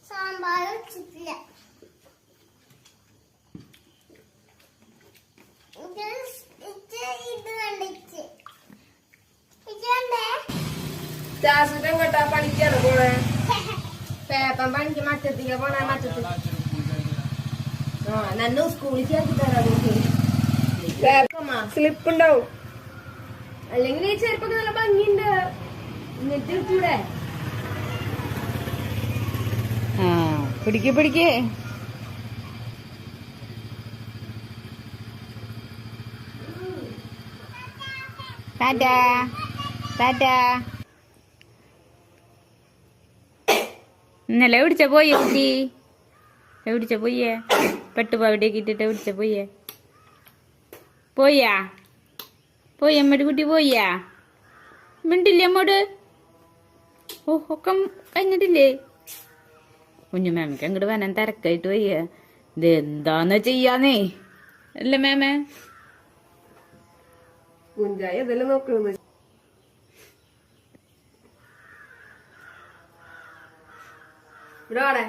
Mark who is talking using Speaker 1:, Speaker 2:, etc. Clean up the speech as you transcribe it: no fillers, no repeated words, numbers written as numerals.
Speaker 1: സാമ്പാർ വെച്ചിട്ടില്ല.
Speaker 2: ശാശ്വതം കേട്ടാ പണിക്കാറ് പോണേ പേപ്പൻ പണിക്ക് മറ്റത്തേക്ക് പോണേ മറ്റത്ത് ആ നന്നു സ്കൂളിൽ ചേർത്ത് തരാം സ്ലിപ്പ് ഉണ്ടാവും അല്ലെങ്കിൽ ഈ ചെരുപ്പൊക്കെ നല്ല ഭംഗിയുണ്ട് എന്നിട്ട് കൂടെ
Speaker 3: പിടിക്കേ ടാറ്റാ ടാറ്റാ. ഇന്നലെ എവിടിച്ച പോയേ കുട്ടി? എവിടിച്ച പോയേ? പെട്ടുപാവിടേക്ക് ഇട്ടിട്ട് എവിടിച്ച പോയേ? പോയാ പോയി അമ്മയുടെ കുട്ടി പോയാ? മിണ്ടില്ലേ അമ്മോട്? ഓ ഒക്കെ കഴിഞ്ഞിട്ടില്ലേ? കുഞ്ഞുമാമയ്ക്ക് അങ്ങോട്ട് വരാൻ തിരക്കായിട്ട് പോയ ഇത് എന്താന്ന് ചെയ്യാന്നേ അല്ലേ മാമേ?
Speaker 2: കുഞ്ചായ ഇതെല്ലാം നോക്കുന്നു. ഇവിടെ